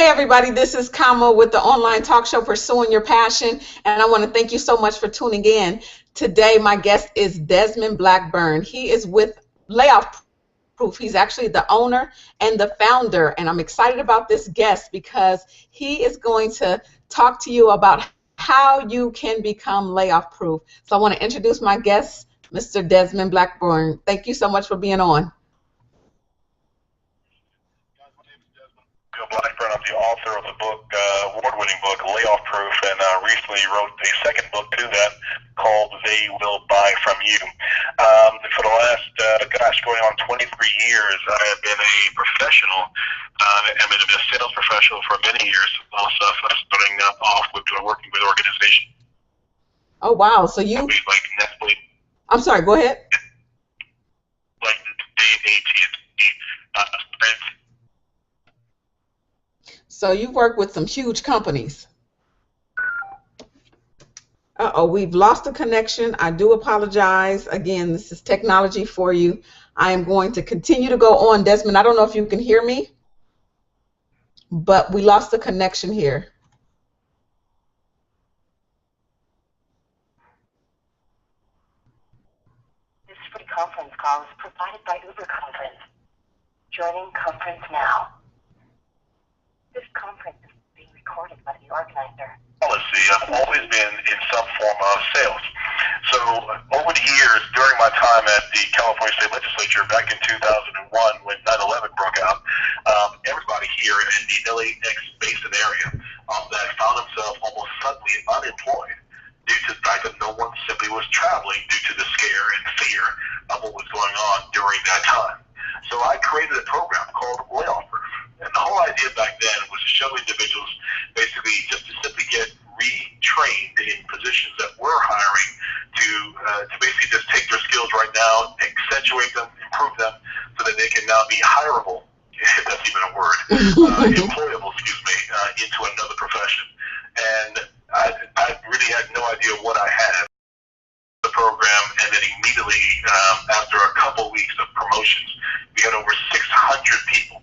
Hey everybody, this is Kama with the online talk show Pursuing Your Passion, and I want to thank you so much for tuning in. Today my guest is Desmond Blackburn. He is with Layoff Proof. He's actually the owner and the founder, and I'm excited about this guest because he is going to talk to you about how you can become layoff proof. So I want to introduce my guest, Mr. Desmond Blackburn. Thank you so much for being on. Blackburn. I'm the author of the book, award-winning book, Layoff Proof, and recently wrote a second book to that called They Will Buy From You. For the last, going on 23 years, I have been a professional. I've been a sales professional for many years, also starting off with working with organizations. Oh, wow. So you... Like Netflix. I'm sorry, go ahead. Like AT&T, Sprint. So you work with some huge companies. Uh-oh, we've lost the connection. I do apologize. Again, this is technology for you. I am going to continue to go on. Desmond, I don't know if you can hear me, but we lost the connection here. This free conference call is provided by Uber Conference. Joining conference now. This conference is being recorded by the organizer. Policy, I've always been in some form of sales. So over the years, during my time at the California State Legislature back in 2001 when 9/11 broke out, everybody here in the LAX basin area that found themselves almost suddenly unemployed due to the fact that no one simply was traveling due to the scare and fear of what was going on during that time. So I created a program called Layoff Proof. And the whole idea back then was to show individuals basically just to simply get retrained in positions that we're hiring to basically just take their skills right now, accentuate them, improve them, so that they can now be hireable, if that's even a word, employable, into another profession. And I really had no idea what I had. The program, and then immediately after a couple weeks of promotions, we had over 600 people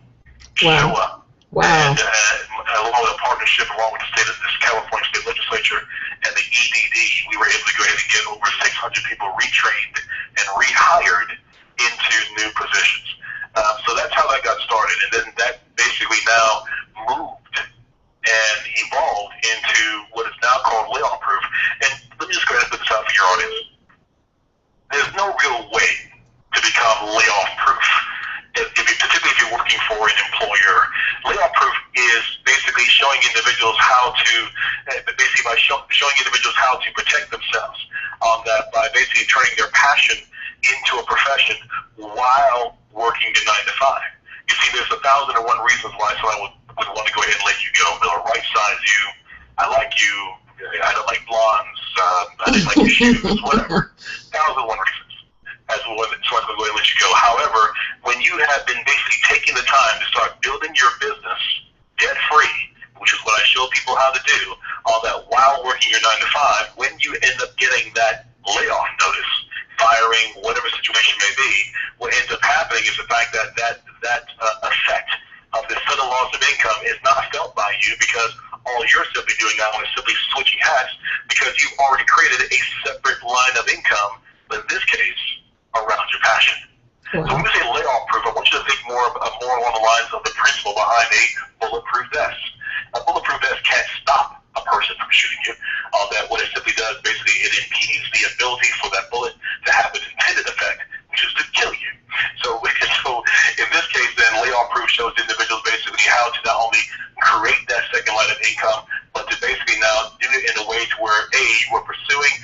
show up. Wow. And along with a partnership along with the California State Legislature and the EDD, we were able to go ahead and get over 600 people retrained and rehired into new positions. So that's how that got started. And then that basically now moved and evolved into what is now called Layoff Proof. And let me just go ahead and put this out for your audience. There's no real way to become layoff proof. Particularly if you're working for an employer. Layoff proof is basically showing individuals how to, showing individuals how to protect themselves on that by basically turning their passion into a profession while working the 9 to 5. You see, there's 1,001 reasons why someone would want to go ahead and let you go. They'll right size you. I like you. I don't like blondes. I didn't like your shoes. Whatever. 1,001 reasons. As well, so I'm going to go ahead and let you go. However, when you have been basically taking the time to start building your business debt-free, which is what I show people how to do, all that while working your 9 to 5, when you end up getting that layoff notice, firing, whatever situation may be, what ends up happening is the fact that that effect of the sudden loss of income is not felt by you because all you're simply doing now is simply switching hats because you've already created a separate line of income, but in this case, around your passion. Wow. So when we say layoff proof, I want you to think more along the lines of the principle behind a bulletproof vest. A bulletproof vest can't stop a person from shooting you. That what it simply does, basically, it impedes the ability for that bullet to have its intended effect, which is to kill you. So in this case, then, layoff proof shows individuals basically how to not only create that second line of income, but to basically now do it in a way to where, A, we're pursuing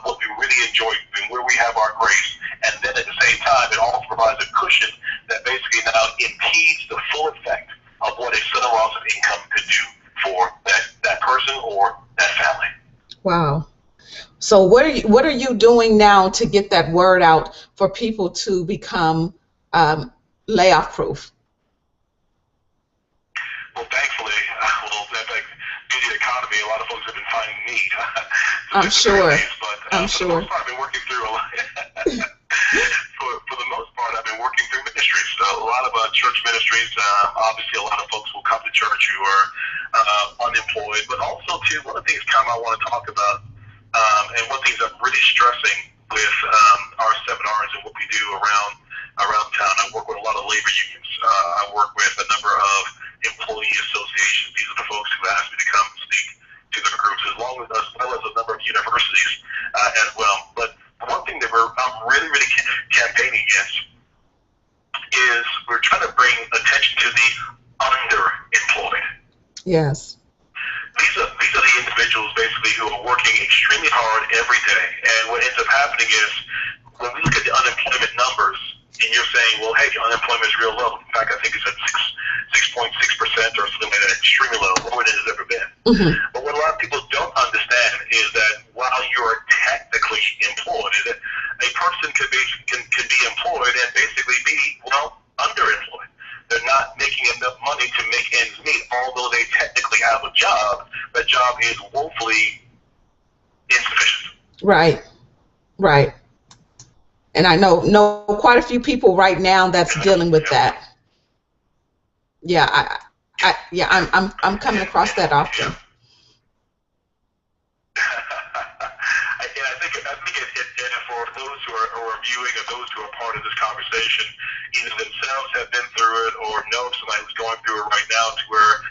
what we really enjoy doing, where we have our grace, and then at the same time, it also provides a cushion that basically now impedes the full effect of what a sudden loss of income could do for that person or that family. Wow. So what are you doing now to get that word out for people to become layoff proof? Well, thankfully, due to the economy, a lot of folks have been finding need. I'm sure. I'm sure. For the most part, I've been working through a lot. For the most part, I've been working through ministries. So a lot of church ministries. Obviously, a lot of folks will come to church who are unemployed, but also too, one of the things, Tom, I want to talk about, and one of the things I'm really stressing with our seminars and what we do around town. I work with a lot of labor unions. I work with a number of employee associations. These are the folks who ask me to come speak to their groups, as well as a number of universities as well. But one thing that I'm really campaigning against is we're trying to bring attention to the underemployed. Yes. These are the individuals basically who are working extremely hard every day, and what ends up happening is when we look at the unemployment numbers, and you're saying, well, hey, unemployment is real low. In fact, I think it's at 6.6% or something like that, extremely low, lower than it's ever been. Mm-hmm. But what a lot of people don't understand is that while you're technically employed, a person can be employed and basically be, underemployed. They're not making enough money to make ends meet, although they technically have a job. That job is woefully insufficient. Right. And I know quite a few people right now that's dealing with that. Yeah, I'm coming across that often. Yeah. And I think it for those who are viewing or those who are part of this conversation, either themselves have been through it or know somebody who's going through it right now, to where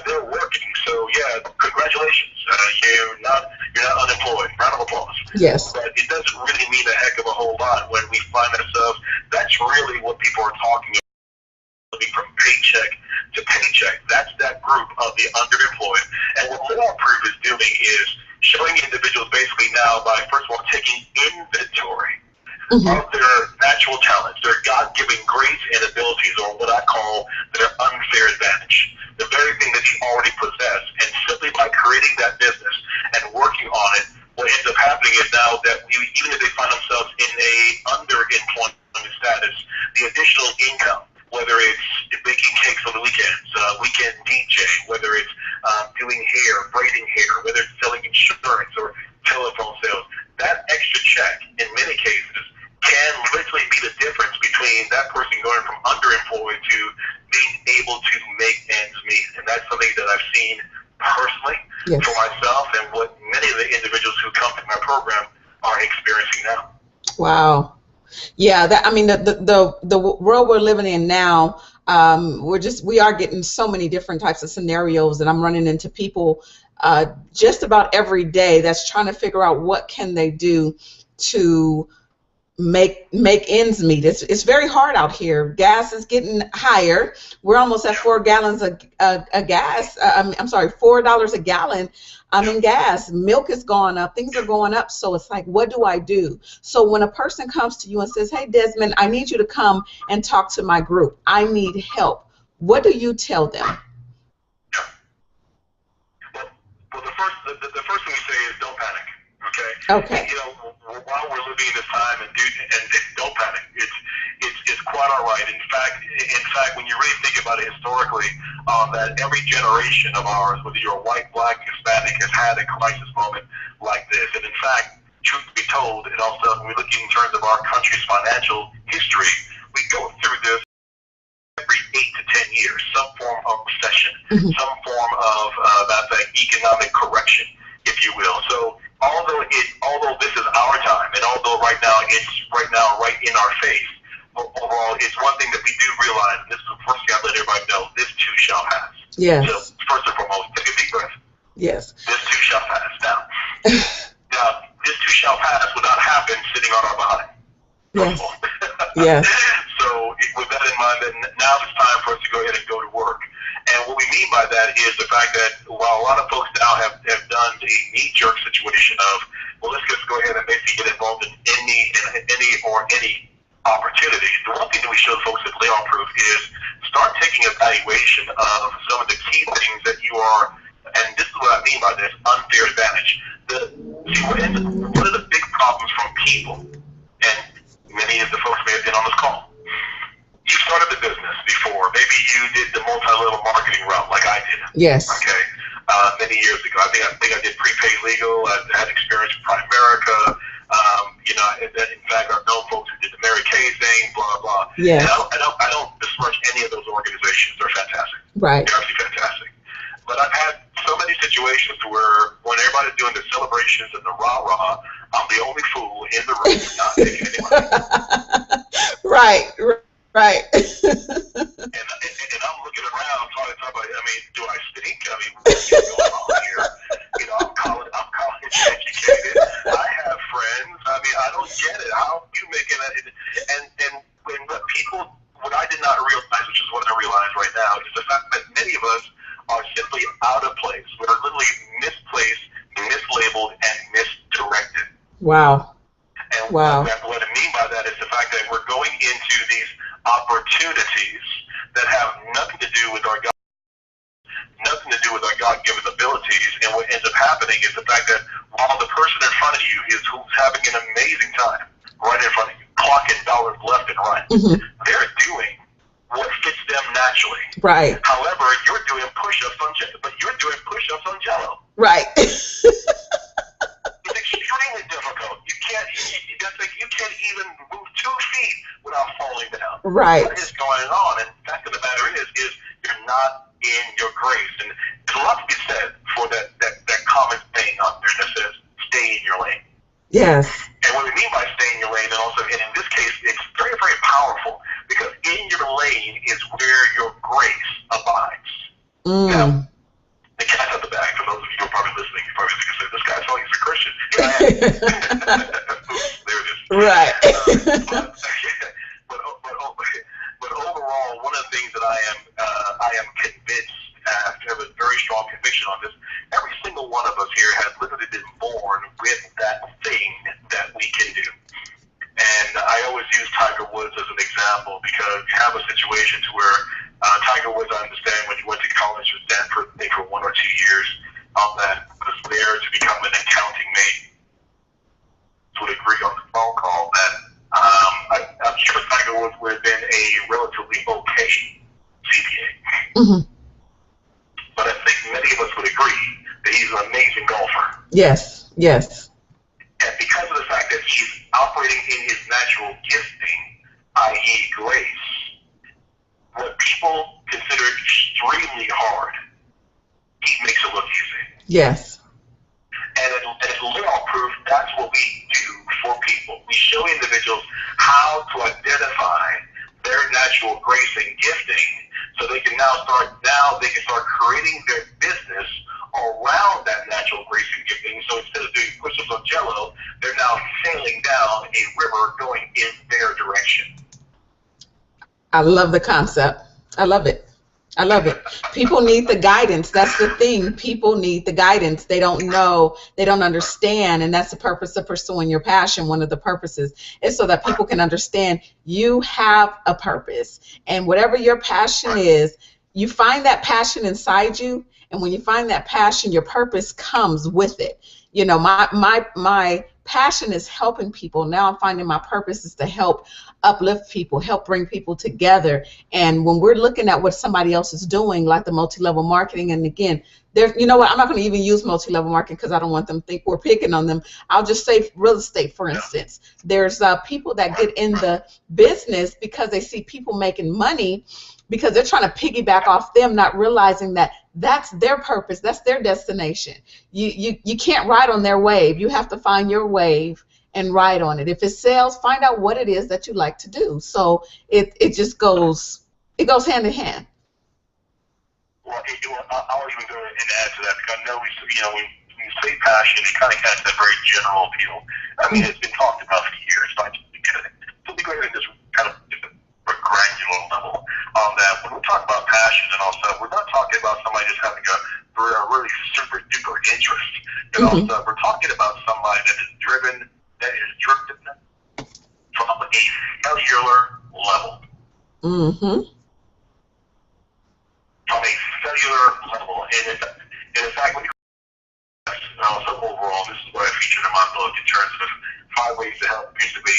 they're working. So congratulations, you're not unemployed. Round of applause. Yes. But it doesn't really mean a heck of a whole lot when we find ourselves. That's really what people are talking about. From paycheck to paycheck. That's that group of the underemployed. And what Layoff Proof is doing is showing individuals basically now by, first of all, taking inventory of their natural talents, their God-given grace and abilities, or what I call their unfair advantage, the very thing that you already possess. And simply by creating that business and working on it, what ends up happening is now that even if they find themselves in a underemployment status, the additional income, whether it's baking cakes on the weekends, weekend DJ, whether it's doing hair, braiding hair, whether it's selling insurance or telephone sales, that extra check, in many cases, can literally be the difference between that person going from underemployed to being able to make ends meet. And that's something that I've seen personally for myself, and what many of the individuals who come to my program are experiencing now. Wow. Yeah, the world we're living in now, we are getting so many different types of scenarios, and I'm running into people just about every day that's trying to figure out what can they do to make ends meet. It's very hard out here. Gas is getting higher. We're almost at $4 a gallon in gas. Milk is going up. Things are going up. So it's like, what do I do? So when a person comes to you and says, hey, Desmond, I need you to come and talk to my group. I need help. What do you tell them? Well, the first thing we say is don't panic. Okay. While we're living in this time, and don't panic. It's quite all right. In fact, when you really think about it historically, that every generation of ours, whether you're white, black, Hispanic, has had a crisis moment like this. And in fact, truth be told, and also when we look in terms of our country's financial history, we go through this every 8 to 10 years, some form of recession, some form of that economic correction, if you will. So although this is our time, and although right now it's right in our face, overall, it's one thing that we do realize, and this is the first thing I let everybody know, this too shall pass. Yes. So first and foremost, take a deep breath. Yes. This too shall pass. Now, this too shall pass would not happen sitting on our behind. Yes. Yes. So with that in mind, then now it's time for us to go ahead and go to work. And what we mean by that is the fact that while a lot of folks now have done the knee-jerk situation of, well, let's just go ahead and basically get involved in any opportunity, the one thing that we show folks at Layoff Proof is start taking evaluation of some of the key things that you are, and this is what I mean by this, unfair advantage. One of the big problems from people, and many of the folks may have been on this call, you started the business before. Maybe you did the multi-level marketing route like I did. Yes. Okay. Many years ago. I think I did prepaid legal. I had experience with Primerica. In fact, I've known folks who did the Mary Kay thing, blah, blah. Yes. And I don't besmirch any of those organizations. They're fantastic. Right. They're absolutely fantastic. But I've had so many situations where when everybody's doing the celebrations and the rah-rah, I'm the only fool in the room not taking any money. Right. And I'm looking around trying to talk about, do I stink? What's going on here? I'm college educated. I have friends. I don't get it. How are you making it? And what I did not realize, which is what I realize right now, is the fact that many of us are simply out of place. We're literally misplaced, mislabeled, and misdirected. Wow. And what I mean by that is the fact that we're going into these opportunities that have nothing to do with our God-given abilities, and what ends up happening is the fact that while the person in front of you is who's having an amazing time right in front of you, clocking dollars left and right, they're doing what fits them naturally. Right. However, you're doing push-ups on Jell-O. Right. It's extremely difficult. You can't even move 2 feet without falling down. Right. What is going on? And the fact of the matter is you're not in your grace. And there's a lot to be said for that common saying out there that says, stay in your lane. Yes. And what we mean by stay in your lane, and also, and in this case, it's very, very powerful, because in your lane is where your grace abides. Now, the cat's out the bag. For those of you who are probably listening, you're probably thinking, this guy's like he's a Christian. Yeah, I am. Oops, there it is. Right. But overall, one of the things that I am convinced, I have a very strong conviction on this, every single one of us here has literally been born with that thing that we can do. And I always use Tiger Woods as an example, because you have a situation to where Tiger Woods, I understand, when he went to college with Stanford, I think for 1 or 2 years, that was there to become an accounting major. Would agree on the phone call that I'm sure Tiger Woods would have been a relatively okay CPA. But I think many of us would agree that he's an amazing golfer. Yes. And because of the fact that he's operating in his natural gifting, i.e. grace, what people consider extremely hard, he makes it look easy. Yes. And at Layoff Proof, that's what we do for people. We show individuals how to identify their natural grace and gifting, so they can start creating their business around that natural grace and gifting. So instead of doing push-ups on Jell-O, they're now sailing down a river going in their direction. I love the concept. I love it. People need the guidance. That's the thing. People need the guidance. They don't know. They don't understand. And that's the purpose of pursuing your passion. One of the purposes is so that people can understand you have a purpose. And whatever your passion is, you find that passion inside you. And when you find that passion, your purpose comes with it. My passion is helping people. Now I'm finding my purpose is to help uplift people, help bring people together. And when we're looking at what somebody else is doing, like the multi-level marketing, and again, I'm not going to even use multi-level marketing because I don't want them to think we're picking on them. I'll just say real estate, for instance. There's people that get in the business because they see people making money, because they're trying to piggyback off them, not realizing that that's their purpose, that's their destination. You can't ride on their wave. You have to find your wave and ride on it. If it sells, find out what it is that you like to do. So it just goes hand in hand. Well, I'll even go and add to that, because I know when you say passion, it kind of has that very general appeal. It's been talked about for years, but so we go ahead and just kind of just a granular level on that. When we talk about passion and all stuff, we're not talking about somebody just having a really super duper interest. We're talking about somebody that is driven from a cellular level. From a cellular level. And in fact, when you also overall, this is what I featured in my book in terms of 5 ways to help basically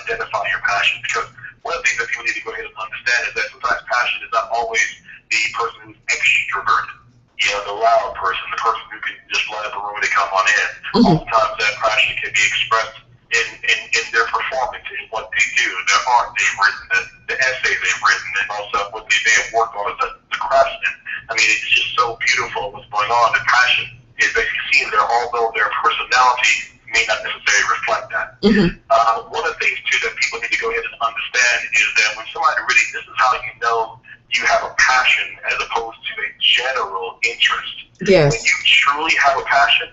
identify your passion. Because one of the things that people need to go ahead and understand is that sometimes passion is not always the person who's extroverted. the loud person, the person who can just light up a room when they come on in. Oftentimes that passion can be expressed in their performance, in what they do, their art they've written, the essays they've written, and also what they may have worked on as the craftsman. I mean, it's just so beautiful what's going on. The passion is basically seen there, although their personality may not necessarily reflect that. One of the things, too, that people need to go ahead and understand is that when somebody really, this is how you know you have a passion as opposed to a general interest. Yes. When you truly have a passion,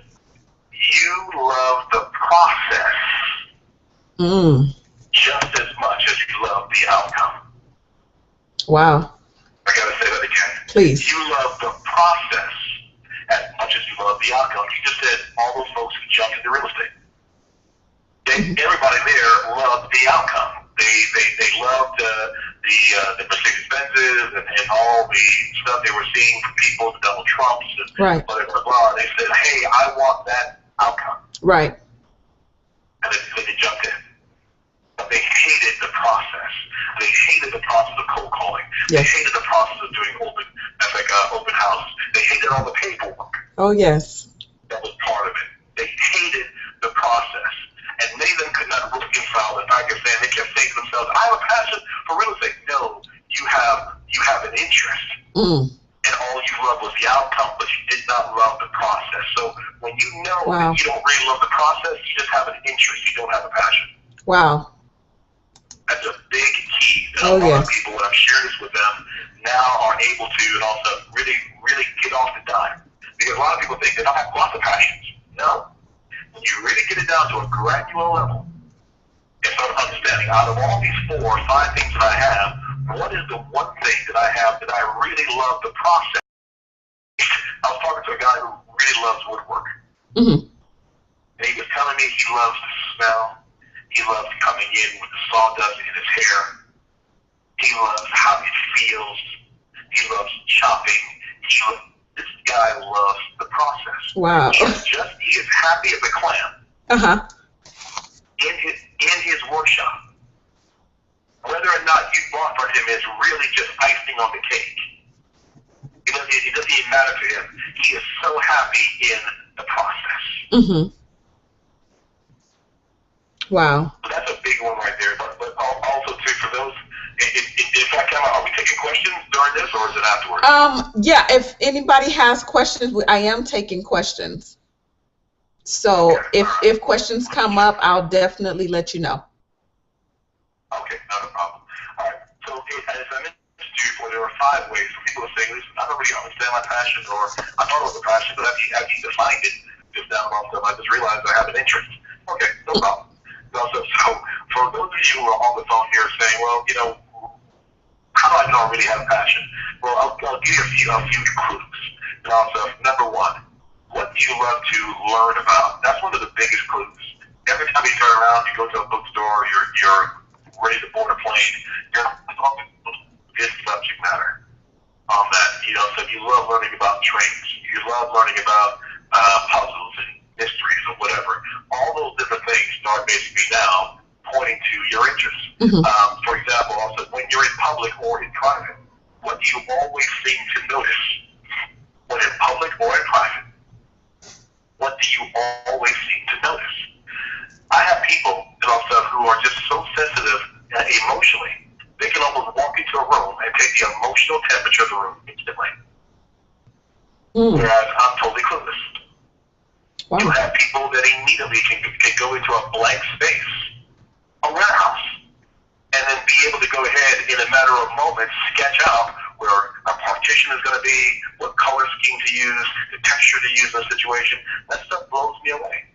you love the process just as much as you love the outcome. Wow. I got to say that again. Please. You love the process as much as you love the outcome. You just said all those folks who jumped into real estate. Everybody there loved the outcome. They loved the Mercedes-Benzes and all the stuff they were seeing from people, the Donald Trumps and Right. blah, blah, blah. They said, hey, I want that outcome. Right. And they jumped in. But they hated the process. They hated the process of cold calling. Yes. They hated the process of doing open houses. They hated all the paperwork. Oh, yes. That was part of it. They hated the process. And many of them could not reconcile the fact of saying, they kept saying to themselves, I have a passion for real estate. No, you have an interest. And all you loved was the outcome, but you did not love the process. So when you know that you don't really love the process, you just have an interest, you don't have a passion. Wow. That's a big key. And a lot of people, when I'm sharing this with them, now are able to and also really, really get off the dime. Because a lot of people think that I have lots of passions. No. When you really get it down to a granular level and start understanding out of all these 4 or 5 things that I have, what is the one thing that I have that I really love the process? I was talking to a guy who really loves woodwork. And he was telling me he loves the smell. He loves coming in with the sawdust in his hair. He loves how it feels. He loves chopping. This guy loves the process. Wow. He is happy as a clam. In his workshop. Whether or not you bought for him is really just icing on the cake. It doesn't even matter to him. He is so happy in the process. Wow. So that's a big one right there. But also, too, for those, in fact, are we taking questions during this, or is it afterwards? Yeah, if anybody has questions, I am taking questions. So if questions come up, I'll definitely let you know. Okay, not a problem. All right. So as I mentioned to you before, there are 5 ways for people to say, listen, I don't really understand my passion, or I thought it was a passion, but after you defined it, just down myself, I just realized I have an interest. Okay, no problem. So for those of you who are on the phone here saying, well, how do I know I really have a passion? Well, I'll give you a few clues. And also, number 1, what do you love to learn about? That's one of the biggest clues. Every time you turn around, you go to a bookstore, you're ready to board a plane, you're talking about this subject matter on that. So you love learning about trains. You love learning about puzzles and mysteries or whatever. All those different things start basically now pointing to your interests. For example, also, when you're in public or in private, what do you always seem to notice? When in public or in private, what do you always seem to notice? I have people who are just so sensitive emotionally, they can almost walk into a room and take the emotional temperature of the room instantly. Whereas I'm totally clueless. Wow. You have people that immediately can go into a blank space, a warehouse, and then be able to go ahead in a matter of moments sketch out where a partition is going to be, what color scheme to use, the texture to use in a situation. That stuff blows me away.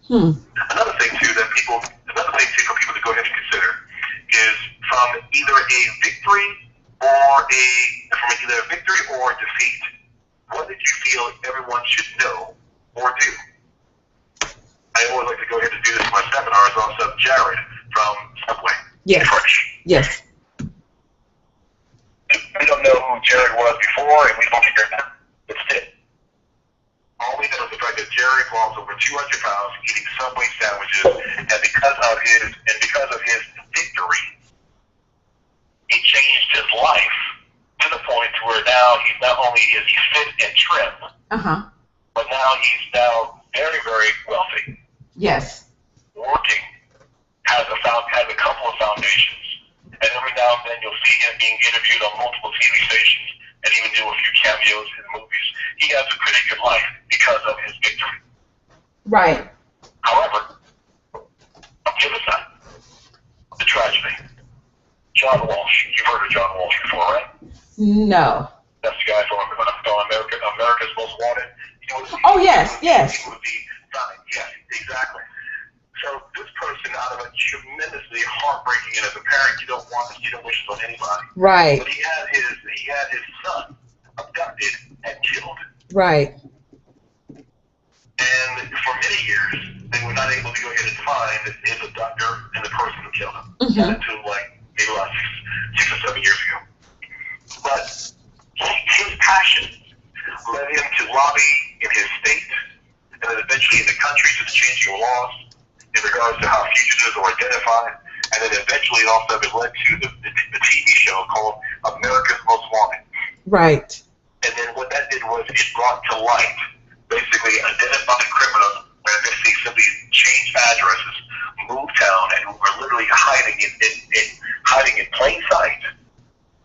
Another thing for people to go ahead and consider is from either a victory or defeat. What did you feel everyone should know or do? I always like to go ahead and do this in my seminars. Also, Jared from Subway. Yes. Yes. We don't know who Jared was before, and we don't figure it out. It's it. All we know is the fact that Jared lost over 200 pounds eating Subway sandwiches, and because of his victory, it changed his life to the point where now he's not only is he fit and trim, but now he's now very, very wealthy. Yes. Working, has a couple of foundations, and every now and then you'll see him being interviewed on multiple TV stations and even do a few cameos in movies. He has a pretty good life because of his victory. Right. However, on the other side, the tragedy. John Walsh. You've heard of John Walsh before, right? No. That's the guy from America's Most Wanted. Oh, yes, yes. He would be signed. Yes, exactly. So this person, out of a tremendously heartbreaking, and as a parent, you don't wish it on anybody. Right. But he had his son abducted and killed. Right. And for many years, they were not able to go ahead and find his abductor and the person who killed him. Until maybe about 6 or 7 years ago. But his passion led him to lobby in his state, and then eventually in the country to the changing of laws in regards to how fugitives are identified, and then eventually also it led to the TV show called America's Most Wanted. Right. And then what that did was it brought to light basically identified criminals where they simply changed addresses, moved town, and were literally hiding in plain sight.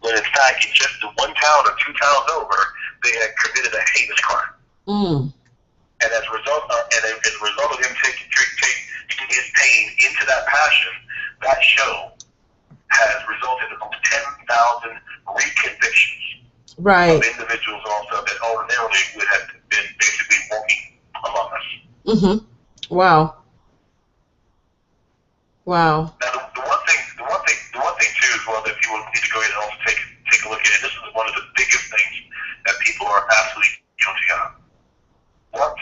When in fact, in just the one town or two towns over, they had committed a heinous crime. And as a result of him taking his pain into that passion, that show has resulted in 10,000 reconvictions of individuals also that ordinarily would have been basically walking among us. Wow. Wow. Now the one thing too as well that people need to go ahead and also take a look at, and this is one of the biggest things that people are absolutely guilty of. What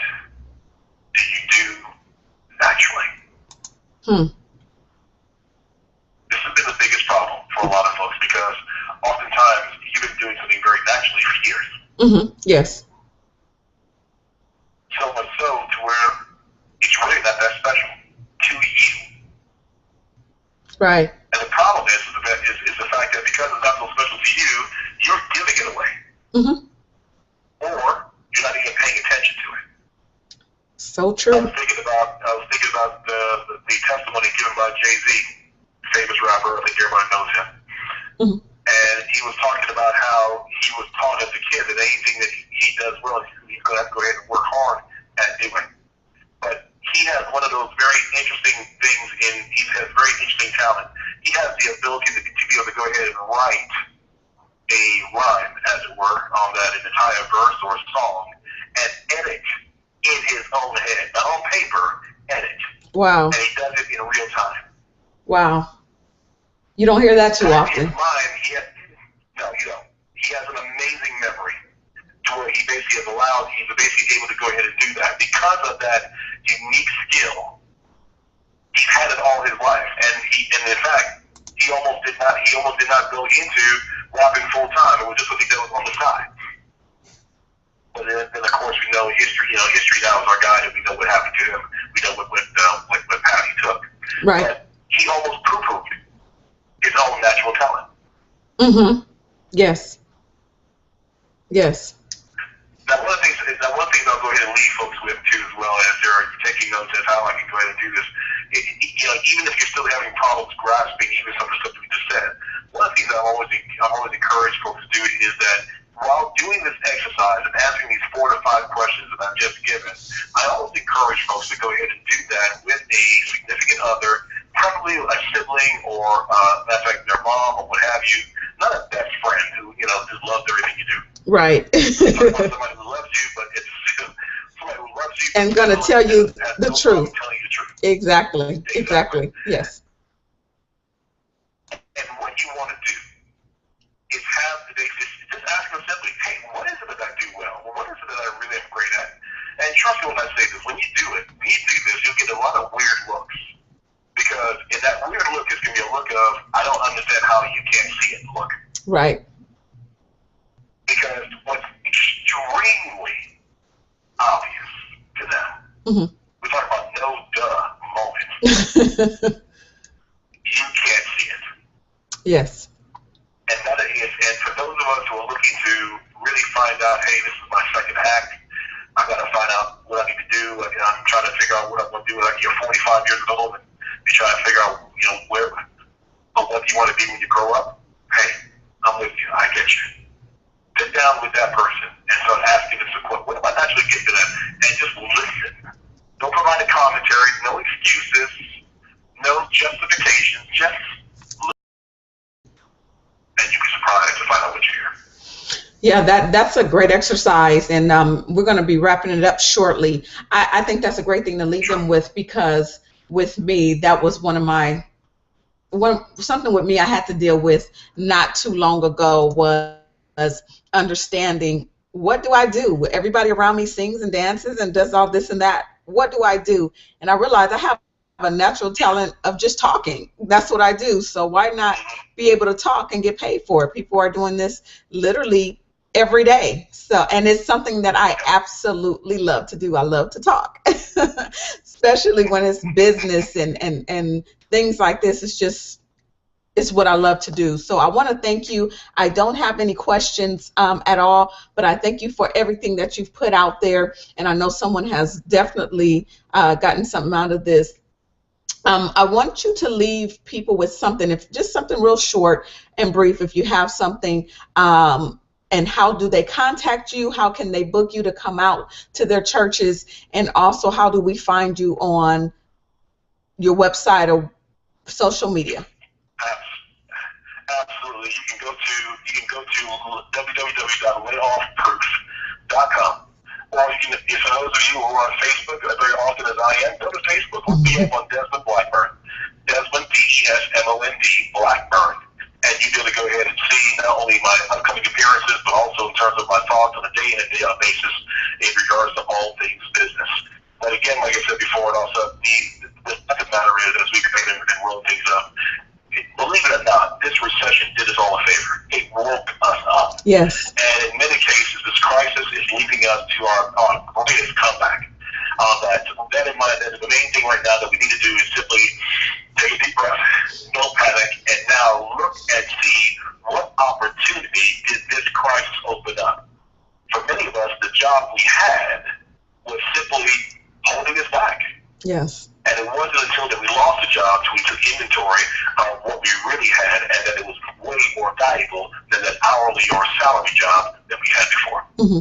do you do naturally? This has been the biggest problem for a lot of folks because oftentimes you've been doing something very naturally for years. Yes. So much so to where it's really not that special to you. Right. And the problem is the fact that because it's not so special to you, you're giving it away. Or you're not even paying attention to it. So true. I was thinking about the testimony given by Jay-Z, famous rapper. I think everybody knows him. And he was talking about how he was taught as a kid that anything that he does well, he's going to have to go ahead and work hard at doing. But he has one of those very interesting things he has very interesting talent. He has the ability to be able to go ahead and write a rhyme, as it were, on that entire verse or song, and edit in his own head, not on paper, edit. Wow. And he does it in real time. Wow. You don't hear that too often. In his mind, no, you don't. He has an amazing memory to where he's basically able to go ahead and do that. Because of that unique skill, he's had it all his life. And in fact, he almost did not go into rapping full time. It was just something that was on the side. But then of course we know history. History now is our guide, and we know what happened to him. We know what path he took. Right. But he almost poo-pooed his own natural talent. Yes. Yes. Now, one of the things I'll go ahead and leave folks with too, as well as they're taking notes as how I can go ahead and do this. Even if you're still having problems grasping even some of the stuff that we just said, one of the things I'm always encourage folks to do is that while doing this exercise and asking these 4 to 5 questions that I've just given, I always encourage folks to go ahead and do that with a significant other, probably a sibling or, matter of fact, their mom or what have you, not a best friend who, just loves everything you do. Right. Somebody who loves you, but it's somebody who loves you. And going to tell you the truth. Telling you the truth. Exactly. Yes. And what you want to do is just ask them simply, hey, what is it that I do well? Or what is it that I really am great at? And trust me when I say this, when you do this, you'll get a lot of weird looks. Because in that weird look, it's going to be a look of, I don't understand how you can't see it look. Right. Because what's extremely obvious to them, we talk about no duh moment. You can't see it. Yes. And for those of us who are a little immediately find out, hey, this is my second act. I got to find out what I need to do. I'm trying to figure out what I'm going to do. Like, you're 45 years old, and you're trying to figure out, what you want to be when you grow up. Hey, I'm with you. I get you. Sit down with that person and start asking them some questions. What if I naturally get to that? And just listen. Don't provide a commentary. No excuses. No justifications. Just listen. And you'll be surprised to find out what you hear. Yeah, that's a great exercise, and we're going to be wrapping it up shortly. I think that's a great thing to leave them with, because with me, that was something with me I had to deal with not too long ago, was understanding, what do I do? Everybody around me sings and dances and does all this and that. What do I do? And I realized I have a natural talent of just talking. That's what I do. So why not be able to talk and get paid for it? People are doing this literally every day. So, and it's something that I absolutely love to do. I love to talk, especially when it's business and things like this. It's what I love to do. So I want to thank you. I don't have any questions at all, but I thank you for everything that you've put out there, and I know someone has definitely gotten something out of this. I want you to leave people with something, if just something real short and brief, if you have something. And how do they contact you? How can they book you to come out to their churches? And also, how do we find you on your website or social media? Absolutely. You can go to www.layoffproof.com. Or you can, if for those of you who are on Facebook, very often as I am, go to Facebook. Look me up on Desmond Blackburn. Desmond, D-E-S-M-O-N-D, Blackburn. And you'll be able to go ahead and see not only my upcoming appearances, but also in terms of my thoughts on a day-in and day-out basis in regards to all things business. But again, like I said before, and also the second matter is, as we kind of roll things up, believe it or not, this recession did us all a favor. It woke us up. Yes. And in many cases, this crisis is leading us to our greatest comeback. That in mind, the main thing right now that we need to do is simply take a deep breath, don't panic, and now look and see what opportunity did this crisis open up. For many of us, the job we had was simply holding us back. Yes. And it wasn't until that we lost the jobs we took inventory of what we really had, and that it was way more valuable than that hourly or salary job that we had before. Mm-hmm.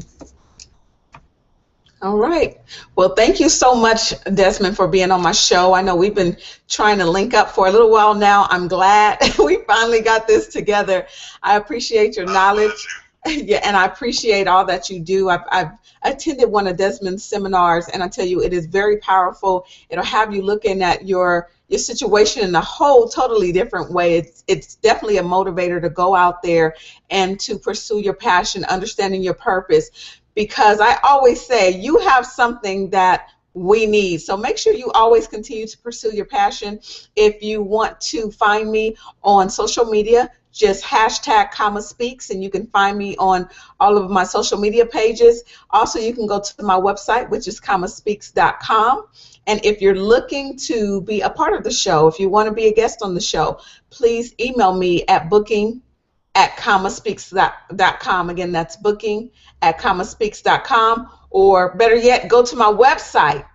All right. Well, thank you so much, Desmond, for being on my show. I know we've been trying to link up for a little while now. I'm glad we finally got this together. I appreciate your knowledge. Yeah, and I appreciate all that you do. I've attended one of Desmond's seminars, and I tell you, it is very powerful. It'll have you looking at your situation in a whole totally different way. It's definitely a motivator to go out there and to pursue your passion, understanding your purpose. Because I always say you have something that we need. So make sure you always continue to pursue your passion. If you want to find me on social media, just hashtag #Speaks, and you can find me on all of my social media pages. Also, you can go to my website, which is #Speaks.com. And if you're looking to be a part of the show, if you want to be a guest on the show, please email me at booking@#Speaks.com. Again, that's booking@#Speaks.com. Or better yet, go to my website,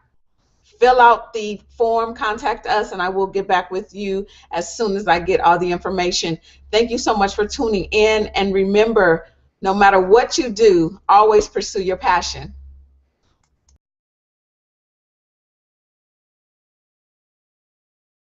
fill out the form, contact us, and I will get back with you as soon as I get all the information. Thank you so much for tuning in, and remember, no matter what you do, always pursue your passion.